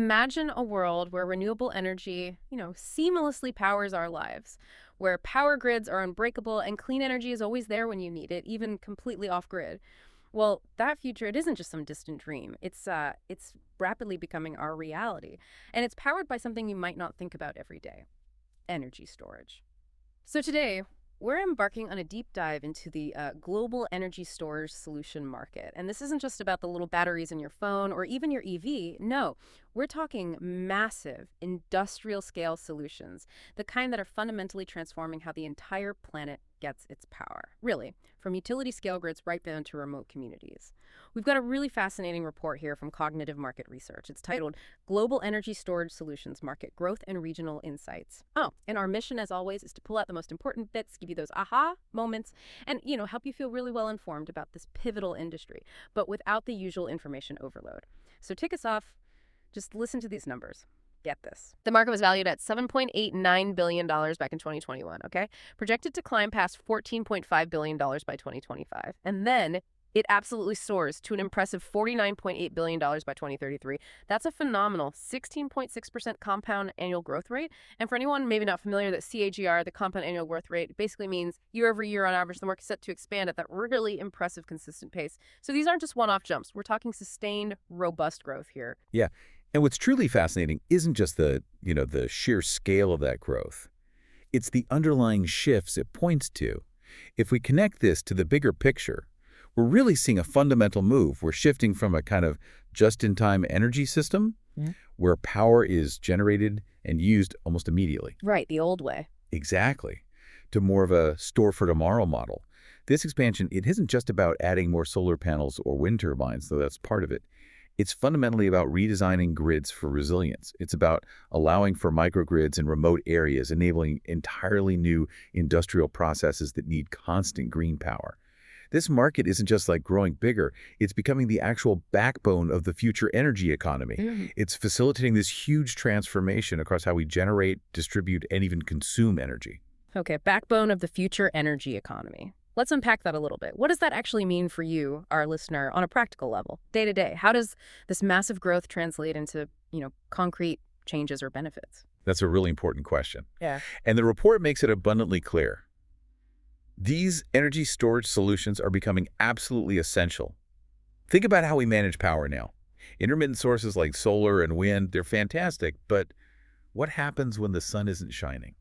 Imagine a world where renewable energy, seamlessly powers our lives, where power grids are unbreakable and clean energy is always there when you need it, even completely off grid. Well, that future, it isn't just some distant dream. It's rapidly becoming our reality, and it's powered by something you might not think about every day: energy storage. So today, we're embarking on a deep dive into the global energy storage solution market. And this isn't just about the little batteries in your phone or even your EV. No, we're talking massive industrial scale solutions, the kind that are fundamentally transforming how the entire planet gets its power. Really, from utility scale grids right down to remote communities. We've got a really fascinating report here from Cognitive Market Research. It's titled Global Energy Storage Solutions Market Growth and Regional Insights. Oh, and our mission, as always, is to pull out the most important bits, give you those aha moments, and, help you feel really well informed about this pivotal industry, but without the usual information overload. So take us off. Just listen to these numbers. Get this. The market was valued at $7.89 billion back in 2021, okay? Projected to climb past $14.5 billion by 2025. And then it absolutely soars to an impressive $49.8 billion by 2033. That's a phenomenal 16.6% compound annual growth rate. And for anyone maybe not familiar, that CAGR, the compound annual growth rate, basically means year over year on average, the market's set to expand at that really impressive, consistent pace. So these aren't just one-off jumps. We're talking sustained, robust growth here. Yeah. And what's truly fascinating isn't just the sheer scale of that growth. It's the underlying shifts it points to. If we connect this to the bigger picture, we're really seeing a fundamental move. We're shifting from a kind of just-in-time energy system where power is generated and used almost immediately. Right, the old way. Exactly. To more of a store-for-tomorrow model. This expansion, it isn't just about adding more solar panels or wind turbines, though that's part of it. It's fundamentally about redesigning grids for resilience. It's about allowing for microgrids in remote areas, enabling entirely new industrial processes that need constant green power. This market isn't just like growing bigger, it's becoming the actual backbone of the future energy economy. It's facilitating this huge transformation across how we generate, distribute, and even consume energy. Okay, backbone of the future energy economy. Let's unpack that a little bit. What does that actually mean for you, our listener, on a practical level, day to day? How does this massive growth translate into, concrete changes or benefits? That's a really important question. Yeah. And the report makes it abundantly clear. These energy storage solutions are becoming absolutely essential. Think about how we manage power now. Intermittent sources like solar and wind, they're fantastic, but what happens when the sun isn't shining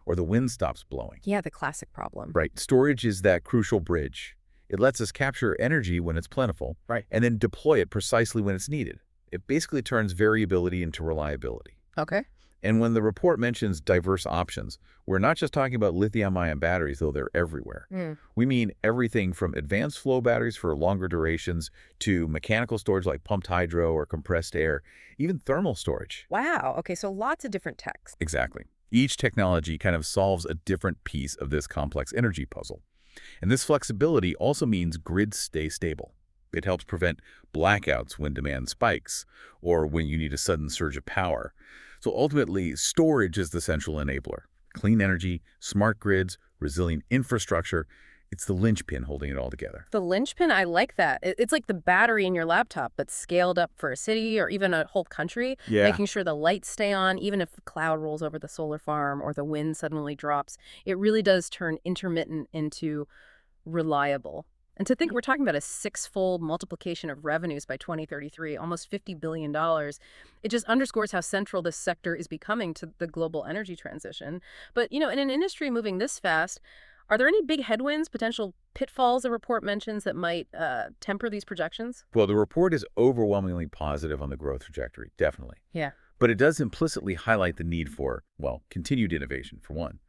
or the wind stops blowing? Yeah, the classic problem. Right. Storage is that crucial bridge. It lets us capture energy when it's plentiful, Right. and then deploy it precisely when it's needed. It basically turns variability into reliability. Okay. And when the report mentions diverse options, we're not just talking about lithium-ion batteries, though they're everywhere. We mean everything from advanced flow batteries for longer durations to mechanical storage like pumped hydro or compressed air, even thermal storage. Wow. Okay, so lots of different techs. Exactly. Each technology kind of solves a different piece of this complex energy puzzle. And this flexibility also means grids stay stable. It helps prevent blackouts when demand spikes or when you need a sudden surge of power. So ultimately, storage is the central enabler. Clean energy, smart grids, resilient infrastructure. It's the linchpin holding it all together. The linchpin, I like that. It's like the battery in your laptop, but scaled up for a city or even a whole country, making sure the lights stay on, even if the cloud rolls over the solar farm or the wind suddenly drops. It really does turn intermittent into reliable. And to think we're talking about a six-fold multiplication of revenues by 2033, almost $50 billion, it just underscores how central this sector is becoming to the global energy transition. But, in an industry moving this fast, are there any big headwinds, potential pitfalls the report mentions that might temper these projections? Well, the report is overwhelmingly positive on the growth trajectory, definitely. Yeah. But it does implicitly highlight the need for, continued innovation, for one.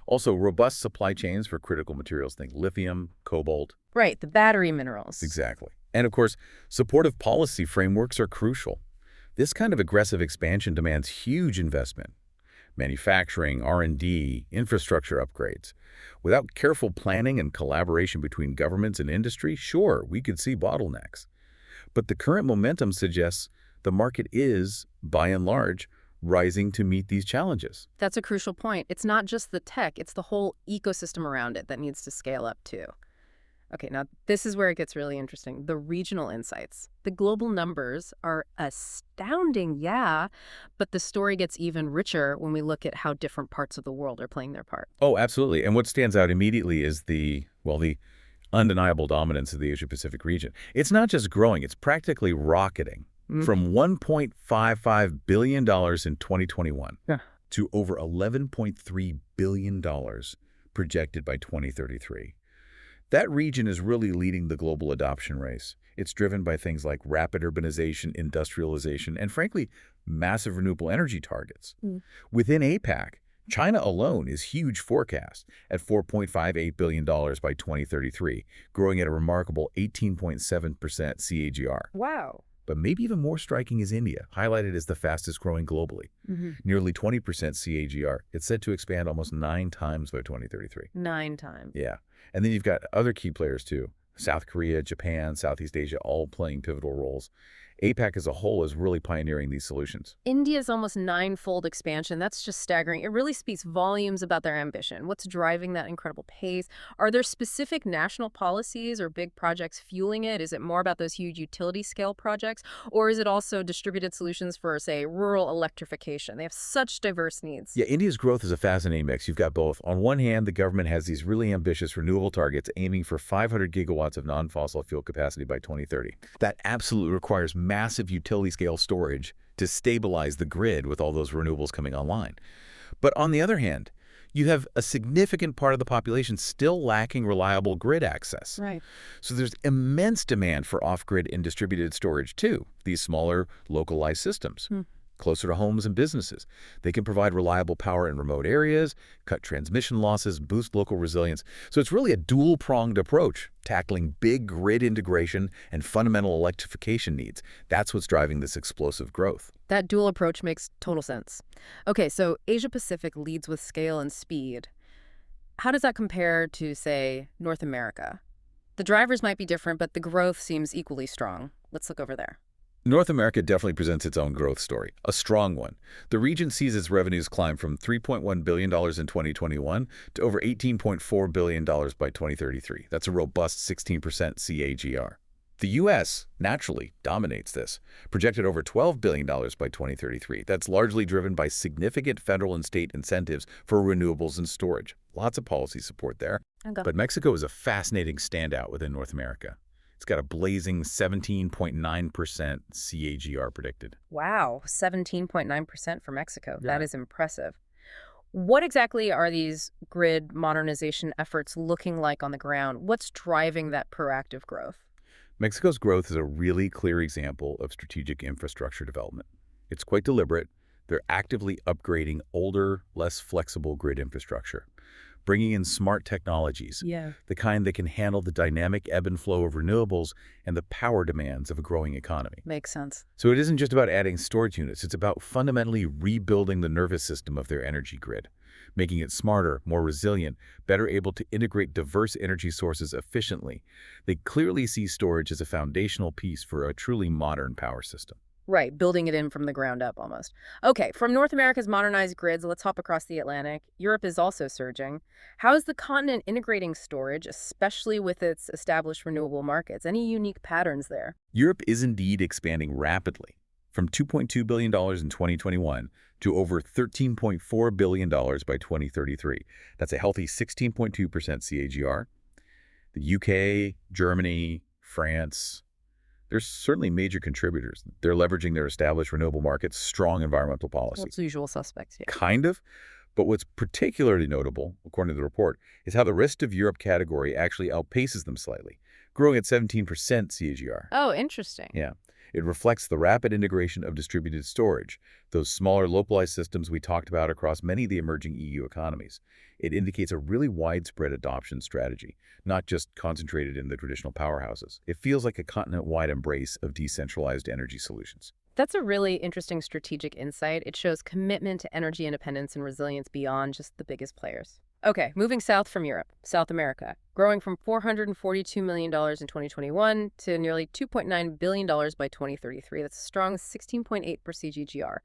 Also, robust supply chains for critical materials, think lithium, cobalt. Right, the battery minerals. Exactly. And of course, supportive policy frameworks are crucial. This kind of aggressive expansion demands huge investment. Manufacturing, R&D, infrastructure upgrades. Without careful planning and collaboration between governments and industry, sure, we could see bottlenecks. But the current momentum suggests the market is, by and large, rising to meet these challenges. That's a crucial point. It's not just the tech, it's the whole ecosystem around it that needs to scale up too. Okay, now this is where it gets really interesting. The regional insights. The global numbers are astounding, yeah, but the story gets even richer when we look at how different parts of the world are playing their part. Oh, absolutely. And what stands out immediately is the undeniable dominance of the Asia-Pacific region. It's not just growing, it's practically rocketing Mm. from $1.55 billion in 2021 Yeah. to over $11.3 billion projected by 2033. That region is really leading the global adoption race. It's driven by things like rapid urbanization, industrialization, and frankly, massive renewable energy targets. Mm. Within APAC, China alone is huge forecast at $4.58 billion by 2033, growing at a remarkable 18.7% CAGR. Wow. But maybe even more striking is India, highlighted as the fastest growing globally. Hmm. Nearly 20% CAGR. It's set to expand almost 9 times by 2033. 9 times. Yeah. And then you've got other key players too. South Korea, Japan, Southeast Asia, all playing pivotal roles. APAC as a whole is really pioneering these solutions. India's almost ninefold expansion. That's just staggering. It really speaks volumes about their ambition. What's driving that incredible pace? Are there specific national policies or big projects fueling it? Is it more about those huge utility scale projects? Or is it also distributed solutions for, say, rural electrification? They have such diverse needs. Yeah, India's growth is a fascinating mix. You've got both. On one hand, the government has these really ambitious renewable targets aiming for 500 gigawatts of non-fossil fuel capacity by 2030. That absolutely requires massive utility-scale storage to stabilize the grid with all those renewables coming online. But on the other hand, you have a significant part of the population still lacking reliable grid access. Right. So there's immense demand for off-grid and distributed storage too, these smaller, localized systems. Hmm. Closer to homes and businesses. They can provide reliable power in remote areas, cut transmission losses, boost local resilience. So it's really a dual-pronged approach, tackling big grid integration and fundamental electrification needs. That's what's driving this explosive growth. That dual approach makes total sense. Okay, so Asia Pacific leads with scale and speed. How does that compare to, say, North America? The drivers might be different, but the growth seems equally strong. Let's look over there. North America definitely presents its own growth story, a strong one. The region sees its revenues climb from $3.1 billion in 2021 to over $18.4 billion by 2033. That's a robust 16% CAGR. The U.S. naturally dominates this, projected over $12 billion by 2033. That's largely driven by significant federal and state incentives for renewables and storage. Lots of policy support there. Okay. But Mexico is a fascinating standout within North America. It's got a blazing 17.9% CAGR predicted. Wow, 17.9% for Mexico. Yeah. That is impressive. What exactly are these grid modernization efforts looking like on the ground? What's driving that proactive growth? Mexico's growth is a really clear example of strategic infrastructure development. It's quite deliberate. They're actively upgrading older, less flexible grid infrastructure, bringing in smart technologies, Yeah. the kind that can handle the dynamic ebb and flow of renewables and the power demands of a growing economy. Makes sense. So it isn't just about adding storage units, it's about fundamentally rebuilding the nervous system of their energy grid, making it smarter, more resilient, better able to integrate diverse energy sources efficiently. They clearly see storage as a foundational piece for a truly modern power system. Right, building it in from the ground up almost. Okay, from North America's modernized grids, let's hop across the Atlantic. Europe is also surging. How is the continent integrating storage, especially with its established renewable markets? Any unique patterns there? Europe is indeed expanding rapidly, from $2.2 billion in 2021 to over $13.4 billion by 2033. That's a healthy 16.2% CAGR. The UK, Germany, France, they're certainly major contributors. They're leveraging their established renewable markets, strong environmental policy. Well, it's the usual suspects, yeah. Kind of. But what's particularly notable, according to the report, is how the rest of Europe category actually outpaces them slightly, growing at 17% CAGR. Oh, interesting. Yeah. It reflects the rapid integration of distributed storage, those smaller localized systems we talked about across many of the emerging EU economies. It indicates a really widespread adoption strategy, not just concentrated in the traditional powerhouses. It feels like a continent-wide embrace of decentralized energy solutions. That's a really interesting strategic insight. It shows commitment to energy independence and resilience beyond just the biggest players. Okay, moving south from Europe, South America, growing from $442 million in 2021 to nearly $2.9 billion by 2033. That's a strong 16.8% CAGR.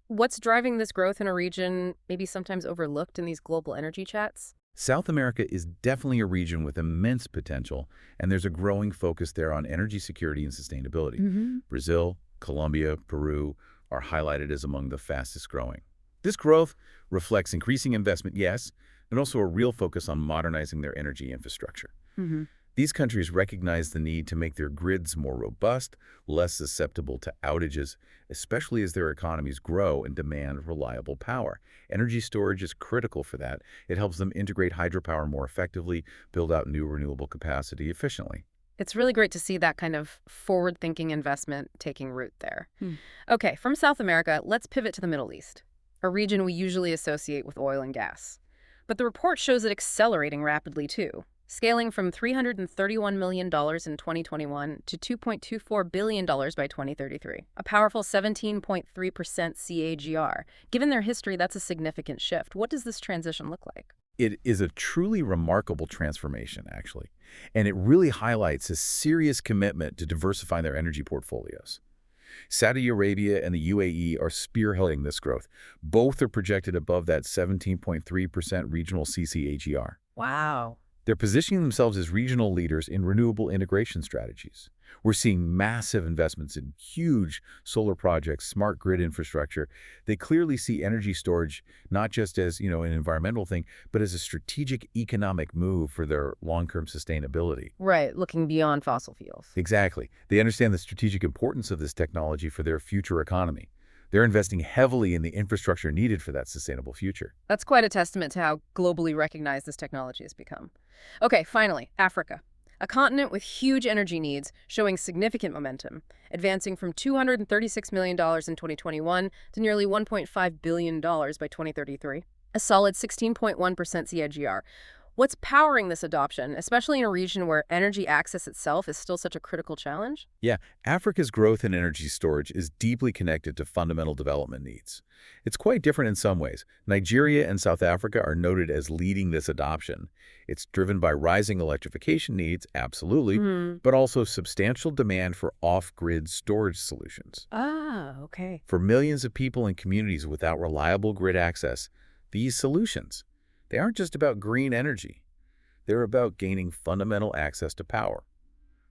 What's driving this growth in a region maybe sometimes overlooked in these global energy chats? South America is definitely a region with immense potential, and there's a growing focus there on energy security and sustainability. Hmm. Brazil, Colombia, Peru are highlighted as among the fastest growing. This growth reflects increasing investment, yes, and also a real focus on modernizing their energy infrastructure. Hmm. These countries recognize the need to make their grids more robust, less susceptible to outages, especially as their economies grow and demand reliable power. Energy storage is critical for that. It helps them integrate hydropower more effectively, build out new renewable capacity efficiently. It's really great to see that kind of forward-thinking investment taking root there. Okay, from South America, let's pivot to the Middle East, a region we usually associate with oil and gas. But the report shows it accelerating rapidly too, scaling from $331 million in 2021 to $2.24 billion by 2033, a powerful 17.3% CAGR. Given their history, that's a significant shift. What does this transition look like? It is a truly remarkable transformation, actually, and it really highlights a serious commitment to diversifying their energy portfolios. Saudi Arabia and the UAE are spearheading this growth. Both are projected above that 17.3% regional CCAGR. Wow. They're positioning themselves as regional leaders in renewable integration strategies. We're seeing massive investments in huge solar projects, smart grid infrastructure. They clearly see energy storage not just as, an environmental thing, but as a strategic economic move for their long-term sustainability. Right, looking beyond fossil fuels. Exactly. They understand the strategic importance of this technology for their future economy. They're investing heavily in the infrastructure needed for that sustainable future. That's quite a testament to how globally recognized this technology has become. Okay, finally, Africa. A continent with huge energy needs, showing significant momentum, advancing from $236 million in 2021 to nearly $1.5 billion by 2033. A solid 16.1% CAGR. What's powering this adoption, especially in a region where energy access itself is still such a critical challenge? Yeah, Africa's growth in energy storage is deeply connected to fundamental development needs. It's quite different in some ways. Nigeria and South Africa are noted as leading this adoption. It's driven by rising electrification needs, absolutely, Hmm. but also substantial demand for off-grid storage solutions. Ah, okay. For millions of people in communities without reliable grid access, these solutions, they aren't just about green energy. They're about gaining fundamental access to power.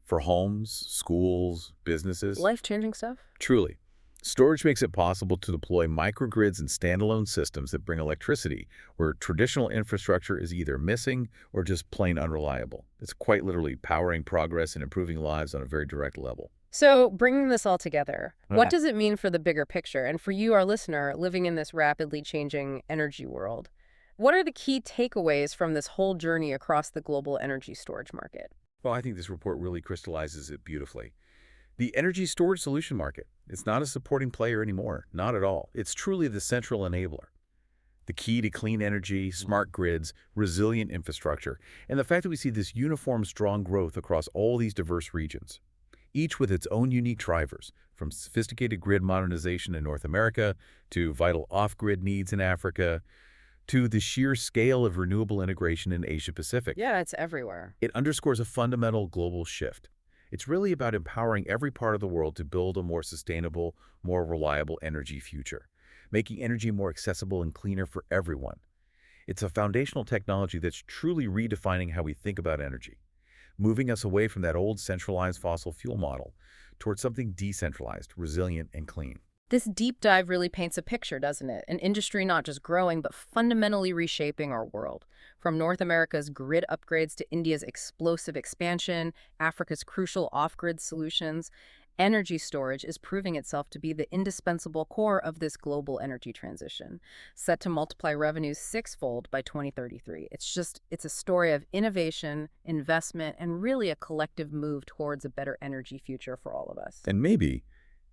For homes, schools, businesses, Life-changing stuff? truly. Storage makes it possible to deploy microgrids and standalone systems that bring electricity where traditional infrastructure is either missing or just plain unreliable. It's quite literally powering progress and improving lives on a very direct level. So, bringing this all together, what Ah. does it mean for the bigger picture? And for you, our listener, living in this rapidly changing energy world, what are the key takeaways from this whole journey across the global energy storage market? Well, I think this report really crystallizes it beautifully. The energy storage solution market, it's not a supporting player anymore, not at all. It's truly the central enabler. The key to clean energy, smart grids, resilient infrastructure, and the fact that we see this uniform, strong growth across all these diverse regions, each with its own unique drivers, from sophisticated grid modernization in North America to vital off-grid needs in Africa to the sheer scale of renewable integration in Asia-Pacific. Yeah, it's everywhere. It underscores a fundamental global shift. It's really about empowering every part of the world to build a more sustainable, more reliable energy future, making energy more accessible and cleaner for everyone. It's a foundational technology that's truly redefining how we think about energy, moving us away from that old centralized fossil fuel model towards something decentralized, resilient, and clean. This deep dive really paints a picture, doesn't it? An industry not just growing, but fundamentally reshaping our world. From North America's grid upgrades to India's explosive expansion, Africa's crucial off-grid solutions, energy storage is proving itself to be the indispensable core of this global energy transition, set to multiply revenues sixfold by 2033. It's a story of innovation, investment, and really a collective move towards a better energy future for all of us. And maybe,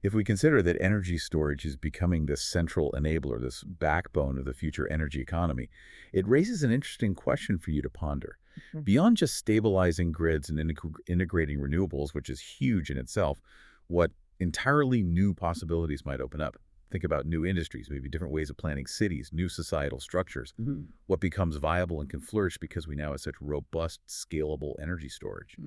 if we consider that energy storage is becoming this central enabler, this backbone of the future energy economy, it raises an interesting question for you to ponder. Mhm. Beyond just stabilizing grids and integrating renewables, which is huge in itself, what entirely new possibilities might open up? Think about new industries, maybe different ways of planning cities, new societal structures. Mhm. What becomes viable and can flourish because we now have such robust, scalable energy storage?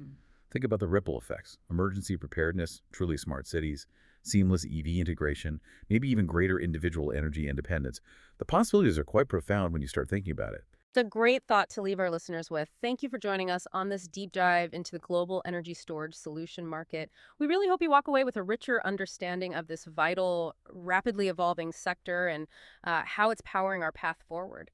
Think about the ripple effects, emergency preparedness, truly smart cities, seamless EV integration, maybe even greater individual energy independence. The possibilities are quite profound when you start thinking about it. It's a great thought to leave our listeners with. Thank you for joining us on this deep dive into the global energy storage solution market. We really hope you walk away with a richer understanding of this vital, rapidly evolving sector and how it's powering our path forward.